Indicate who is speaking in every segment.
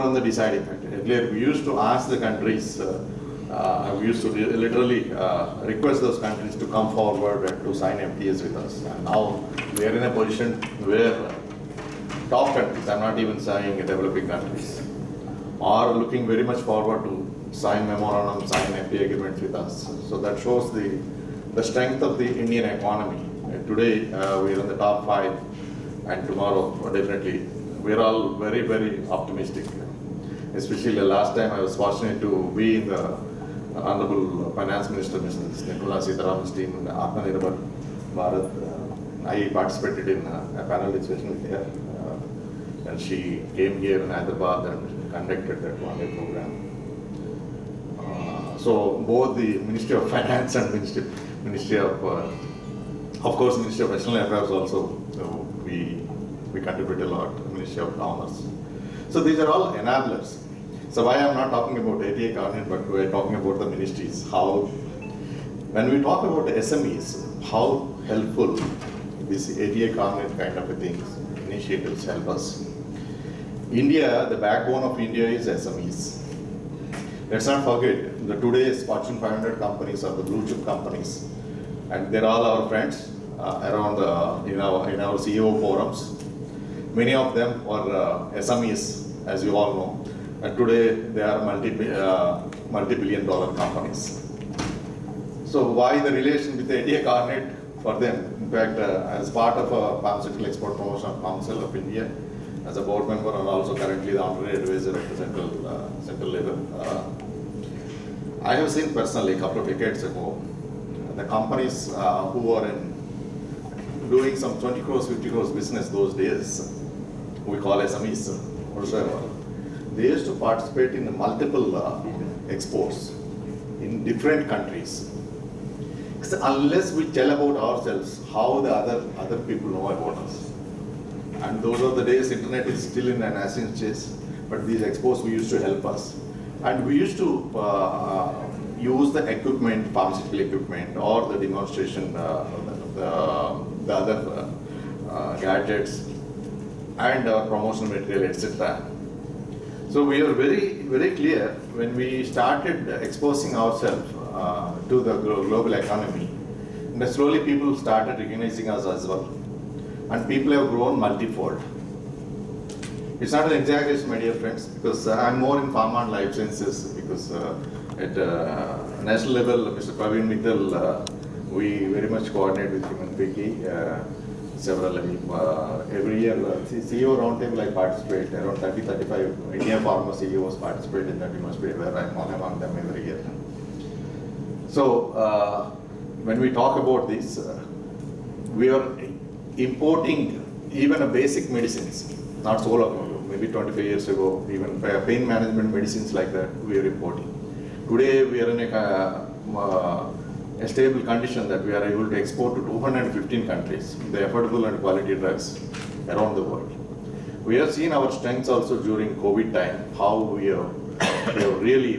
Speaker 1: on the deciding factor. Earlier, we used to ask the countries, we used to literally request those countries to come forward and to sign FTAs with us. And now we are in a position where top countries, I'm not even saying developing countries, are looking very much forward to sign memorandum, sign FTA agreements with us. So that shows the strength of the Indian economy. Today, we are in the top 5, and tomorrow, definitely, we are all very, very optimistic. Especially the last time I was fortunate to be in the Honorable Finance Minister, Mrs. Nirmala Sitharaman's team in Atmanirbhar Bharat. I participated in a panel discussion with her, and she came here in Hyderabad and conducted that one-day program. So both the Ministry of Finance and Ministry of course, Ministry of External Affairs also, we contribute a lot, Ministry of Commerce. So these are all enablers. So why I'm not talking about ATA Carnet, but we're talking about the ministries. How, when we talk about the SMEs, how helpful this ATA Carnet kind of a things, initiatives help us. India, the backbone of India is SMEs. Let's not forget, the today's Fortune 500 companies are the blue chip companies. And they're all our friends around in our CEO forums. Many of them are SMEs, as you all know. And today they are multi-billion dollar companies. So why the relation with the ATA Carnet for them? In fact, as part of a Pharmaceutical Export Promotion Council of India, as a board member and also currently the honorary advisor at the central level, I have seen personally a couple of decades ago, the companies who were doing some 20 crores, 50 crores business those days, we call SMEs, they used to participate in multiple exports in different countries. So unless we tell about ourselves, how the other people know about us. And those are the days internet is still in a nascent stage, but these expos we used to help us. And we used to use the equipment, pharmaceutical equipment, or the demonstration, the other gadgets, and promotional material, etc. So we are very, very clear when we started exposing ourselves to the global economy. And slowly people started recognizing us as well. And people have grown multifold. It's not an exaggeration, my dear friends, because I'm more in pharma and life sciences, because at national level, Mr. Praveen Mittal, we very much coordinate with him and Vicky. Every year, CEO roundtable I participate, around 30-35 India pharma CEOs participate in that, you must be aware, I'm one among them every year. So, when we talk about this, we are importing even a basic medicines, not so long ago, maybe 25 years ago, even pain management medicines like that, we are importing. Today, we are in a stable condition that we are able to export to 215 countries, the affordable and quality drugs around the world. We have seen our strengths also during COVID time, how we have really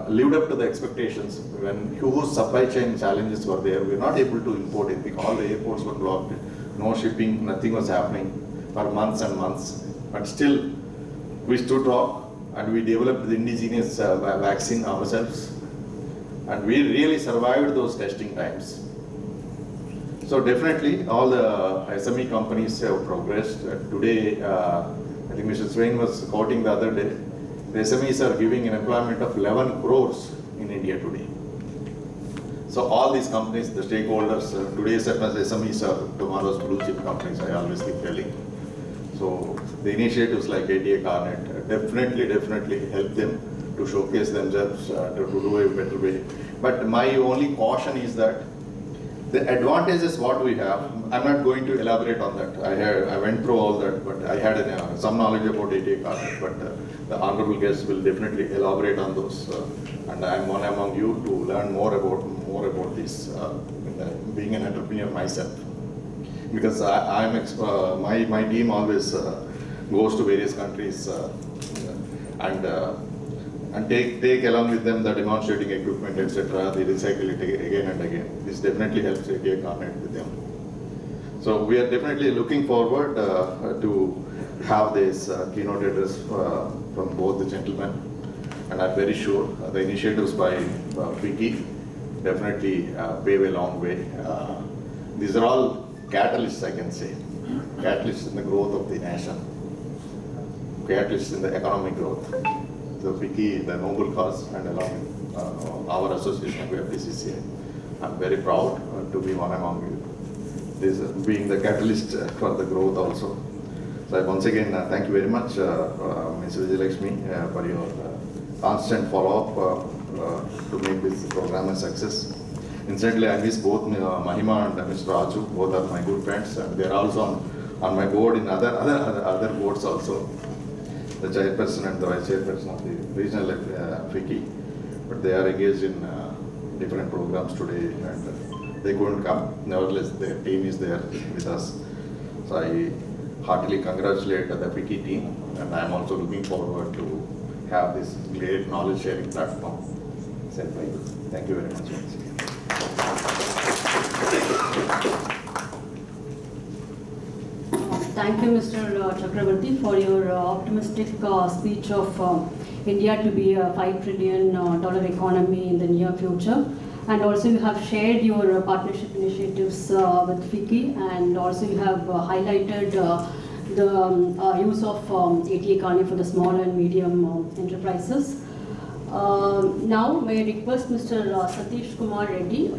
Speaker 1: lived up to the expectations. When huge supply chain challenges were there, we were not able to import anything. All the airports were blocked, no shipping, nothing was happening for months and months. But still, we stood up and we developed the indigenous vaccine ourselves. And we really survived those testing times. So definitely, all the SME companies have progressed. Today, I think Mr. Swain was quoting the other day, the SMEs are giving an employment of 11 crores in India today. So all these companies, the stakeholders, today's SMEs are tomorrow's blue chip companies, I always keep telling. So the initiatives like ATA Carnet definitely help them to showcase themselves, to do a better way. But my only caution is that the advantages what we have, I'm not going to elaborate on that. I went through all that, but I had some knowledge about ATA Carnet, but the honorable guests will definitely elaborate on those. And I'm one among you to learn more about this, being an entrepreneur myself. Because my team always goes to various countries and take along with them the demonstrating equipment, etc. They recycle it again and again. This definitely helps ATA Carnet with them. So we are definitely looking forward to have this keynote address from both the gentlemen, and I'm very sure the initiatives by Vicky definitely pave a long way. These are all catalysts, I can say, catalysts in the growth of the nation, catalysts in the economic growth. So Vicky, the noble cause, and along with our association, FDCCI, I'm very proud to be one among you. This being the catalyst for the growth also. So once again, thank you very much, Ms. Vijayalakshmi, for your constant follow-up to make this program a success. Incidentally, I miss both Mahima and Mr. Raju. Both are my good friends, and they are also on my board in other boards also. The chairperson and the vice chairperson of the regional FICI, but they are engaged in different programs today, and they couldn't come. Nevertheless, their team is there with us. So I heartily congratulate the FICI team, and I am also looking forward to have this great knowledge sharing platform set by you. Thank you very much.
Speaker 2: Thank you, Mr. Chakravarti, for your optimistic speech of India to be a $5 trillion economy in the near future. And also you have shared your partnership initiatives with FICI, and also you have highlighted the use of ATA Carnet for the small and medium enterprises. Now, may I request Mr. Satish Kumar Reddy,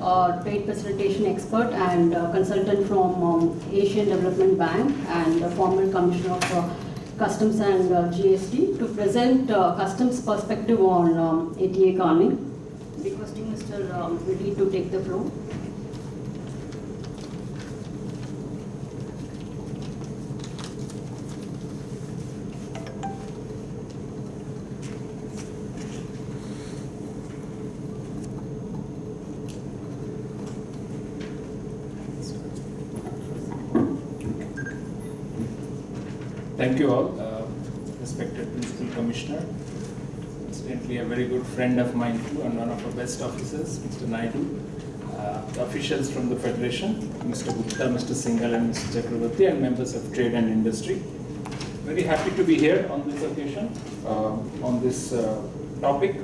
Speaker 2: trade facilitation expert and consultant from Asian Development Bank and former Commissioner of Customs and GST, to present Customs perspective on ATA Carnet. Requesting Mr. Reddy to take the floor.
Speaker 3: Thank you all, respected Principal Commissioner, incidentally a very good friend of mine too, and one of our best officers, Mr. Naidu, the officials from the Federation, Mr. Gupta, Mr. Singhal and Mr. Chakravarti, and members of trade and industry. Very happy to be here on this occasion, on this topic.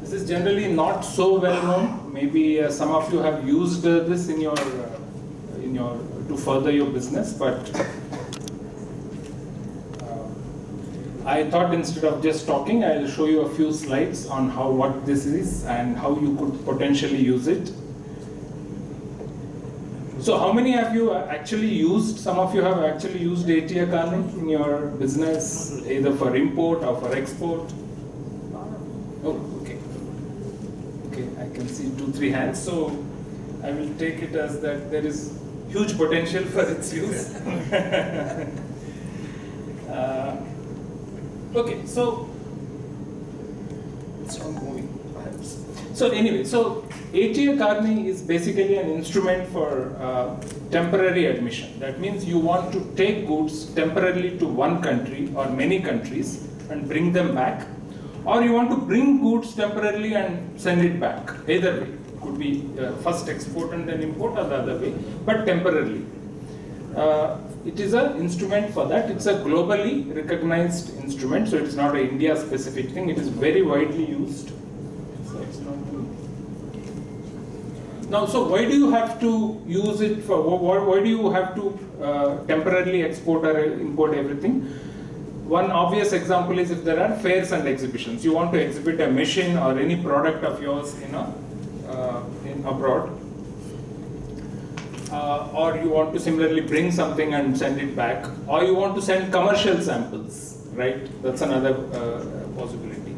Speaker 3: This is generally not so well known. Maybe some of you have used this in your to further your business, but I thought instead of just talking, I'll show you a few slides on what this is and how you could potentially use it. So how many have you actually used? Some of you have actually used ATA Carnet in your business, either for import or for export. Oh, okay. Okay, I can see 2-3 hands. So I will take it as that there is huge potential for its use. Okay, so it's not moving perhaps. So anyway, so ATA Carnet is basically an instrument for temporary admission. That means you want to take goods temporarily to one country or many countries and bring them back, or you want to bring goods temporarily and send it back. Either way, it could be first export and then import, or the other way, but temporarily. It is an instrument for that. It's a globally recognized instrument, so it's not an India specific thing. It is very widely used. So it's not now, so why do you have to use it for, why do you have to temporarily export or import everything? One obvious example is if there are fairs and exhibitions. You want to exhibit a machine or any product of yours in abroad. Or you want to similarly bring something and send it back, or you want to send commercial samples, right? That's another possibility.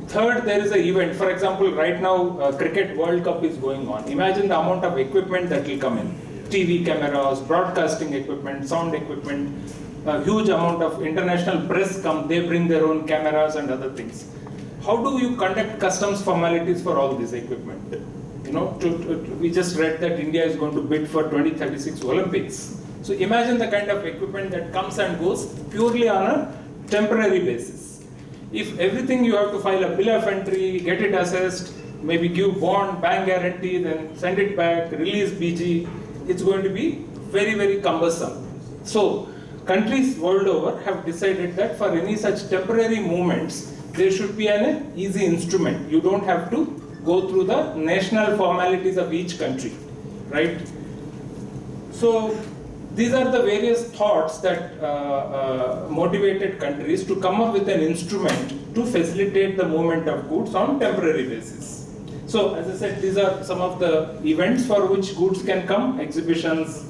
Speaker 3: Third, there is an event. For example, right now, Cricket World Cup is going on. Imagine the amount of equipment that will come in. TV cameras, broadcasting equipment, sound equipment, a huge amount of international press come, they bring their own cameras and other things. How do you conduct customs formalities for all this equipment? You know, we just read that India is going to bid for 2036 Olympics. So imagine the kind of equipment that comes and goes purely on a temporary basis. If everything you have to file a bill of entry, get it assessed, maybe give bond, bank guarantee, then send it back, release BG, it's going to be very, very cumbersome. So countries world over have decided that for any such temporary movements, there should be an easy instrument. You don't have to go through the national formalities of each country, right? So these are the various thoughts that motivated countries to come up with an instrument to facilitate the movement of goods on temporary basis. So as I said, these are some of the events for which goods can come, exhibitions.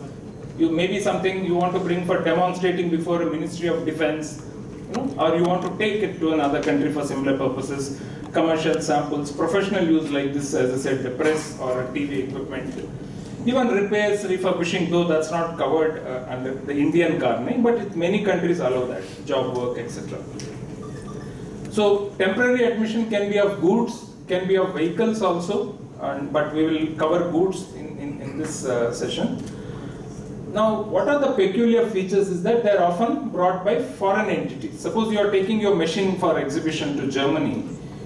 Speaker 3: You maybe something you want to bring for demonstrating before a Ministry of Defense, or you want to take it to another country for similar purposes, commercial samples, professional use like this, as I said, the press or a TV equipment. Even repairs, refurbishing, though that's not covered under the Indian Carnet, but many countries allow that, job work, etc. So temporary admission can be of goods, can be of vehicles also, but we will cover goods in this session. Now, what are the peculiar features is that they are often brought by foreign entities. Suppose you are taking your machine for exhibition to Germany,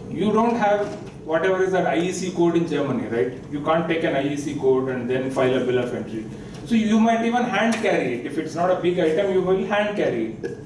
Speaker 3: you don't have whatever is that IEC code in Germany, right? You can't take an IEC code and then file a bill of entry. So you might even hand carry it. If it's not a big item, you will hand carry it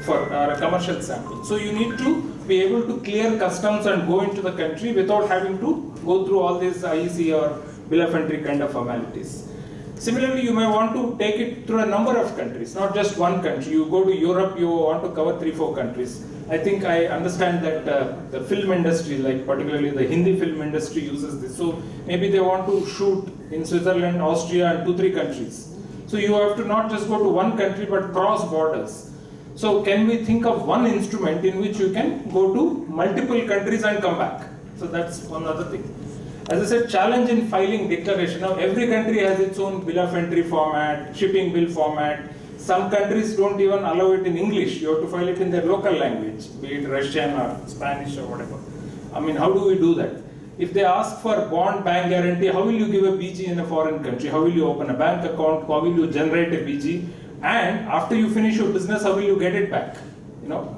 Speaker 3: for a commercial sample. So you need to be able to clear customs and go into the country without having to go through all these IEC or bill of entry kind of formalities. Similarly, you may want to take it through a number of countries, not just one country. You go to Europe, you want to cover 3-4 countries. I think I understand that the film industry, like particularly the Hindi film industry, uses this. So maybe they want to shoot in Switzerland, Austria, and 2-3 countries. So you have to not just go to one country, but cross borders. So can we think of one instrument in which you can go to multiple countries and come back? So that's one other thing. As I said, challenge in filing declaration. Now every country has its own bill of entry format, shipping bill format. Some countries don't even allow it in English. You have to file it in their local language, be it Russian or Spanish or whatever. I mean, how do we do that? If they ask for bond bank guarantee, how will you give a BG in a foreign country? How will you open a bank account? How will you generate a BG? And after you finish your business, how will you get it back?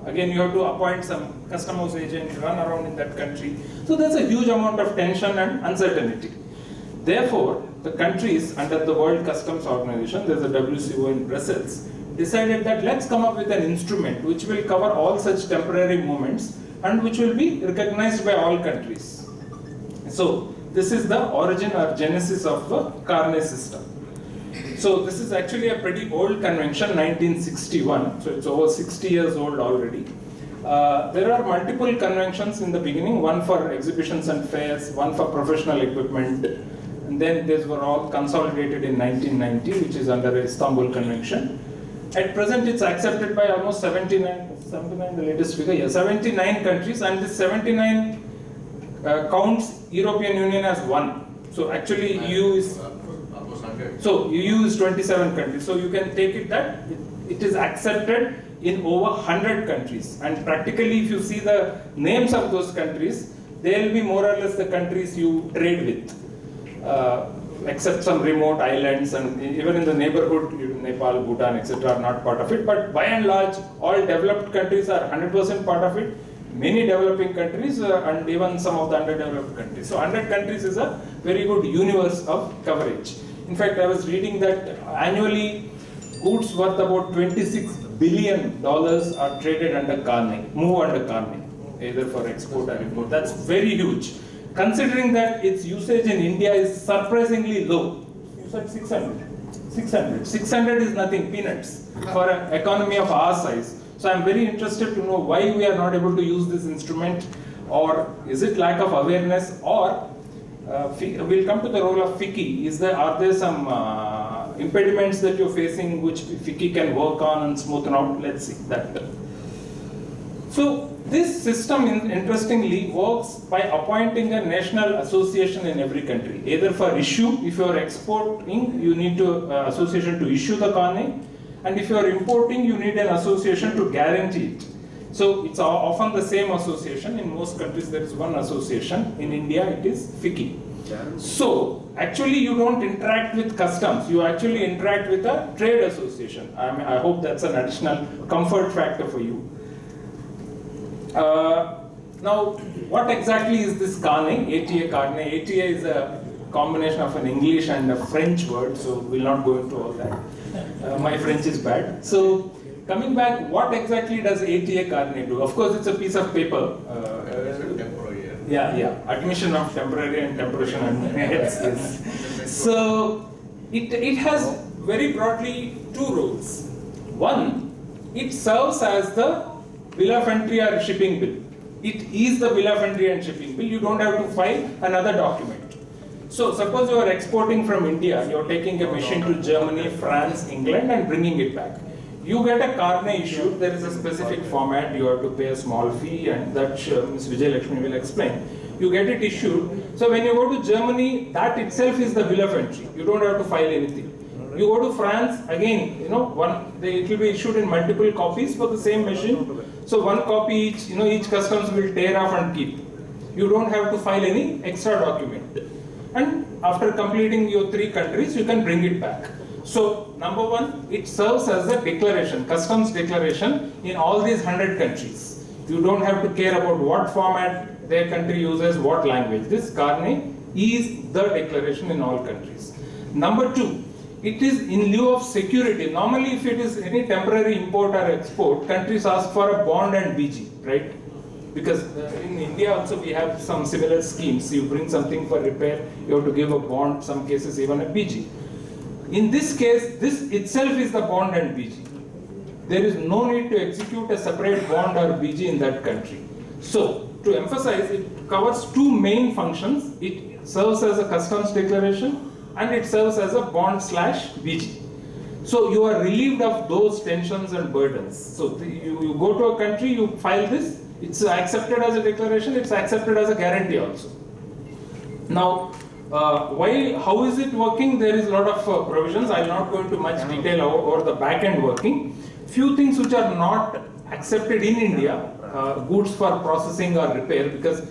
Speaker 3: Again, you have to appoint some customs agent, run around in that country. So there's a huge amount of tension and uncertainty. Therefore, the countries under the World Customs Organization, there's a WCO in Brussels, decided that let's come up with an instrument which will cover all such temporary movements and which will be recognized by all countries. So this is the origin or genesis of the Carnet system. So this is actually a pretty old convention, 1961, so it's over 60 years old already. There are multiple conventions in the beginning, one for exhibitions and fairs, one for professional equipment, and then these were all consolidated in 1990, which is under Istanbul Convention. At present, it's accepted by almost 79 the latest figure, yeah, 79 countries, and this 79 counts European Union as one. So actually EU is, so EU is 27 countries, so you can take it that it is accepted in over 100 countries, and practically if you see the names of those countries, they will be more or less the countries you trade with, except some remote islands, and even in the neighborhood, Nepal, Bhutan, etc. are not part of it, but by and large, all developed countries are 100% part of it, many developing countries and even some of the underdeveloped countries. So 100 countries is a very good universe of coverage. In fact, I was reading that annually goods worth about $26 billion are traded under Carnet, move under Carnet, either for export or import. That's very huge. Considering that its usage in India is surprisingly low. You said 600. 600. 600 is nothing, peanuts, for an economy of our size. So I'm very interested to know why we are not able to use this instrument, or is it lack of awareness, or we'll come to the role of FICCI. Are there some impediments that you're facing which FICCI can work on and smoothen out? Let's see that. So this system, interestingly, works by appointing a national association in every country. Either for issue, if you are exporting, you need to association to issue the Carnet, and if you are importing, you need an association to guarantee it. So it's often the same association. In most countries, there is one association. In India, it is FICCI. So actually, you don't interact with customs. You actually interact with a trade association. I hope that's an additional comfort factor for you. Now, what exactly is this Carnet, ATA Carnet? ATA is a combination of an English and a French word, so we'll not go into all that. My French is bad. So coming back, what exactly does ATA Carnet do? Of course, it's a piece of paper. Yeah, admission of temporary and temporation and yes. So it has very broadly two roles. One, it serves as the bill of entry or shipping bill. It is the bill of entry and shipping bill. You don't have to file another document. So suppose you are exporting from India, you are taking a machine to Germany, France, England and bringing it back. You get a Carnet issued, there is a specific format, you have to pay a small fee and that Ms. Vijay Lakshmi will explain. You get it issued. So when you go to Germany, that itself is the bill of entry. You don't have to file anything. You go to France, again, it will be issued in multiple copies for the same machine. So one copy each, each customs will tear off and keep. You don't have to file any extra document. And after completing your 3 countries, you can bring it back. So number one, it serves as a declaration, customs declaration in all these 100 countries. You don't have to care about what format their country uses, what language. This Carnet is the declaration in all countries. Number two, it is in lieu of security. Normally, if it is any temporary import or export, countries ask for a bond and BG, right? Because in India also we have some similar schemes. You bring something for repair, you have to give a bond, some cases even a BG. In this case, this itself is the bond and BG. There is no need to execute a separate bond or BG in that country. So, to emphasize, it covers 2 main functions. It serves as a customs declaration and it serves as a bond/BG. So, you are relieved of those tensions and burdens. So, you go to a country, you file this, it's accepted as a declaration, it's accepted as a guarantee also. Now, how is it working? There is a lot of provisions. I will not go into much detail over the back end working. Few things which are not accepted in India, goods for processing or repair, because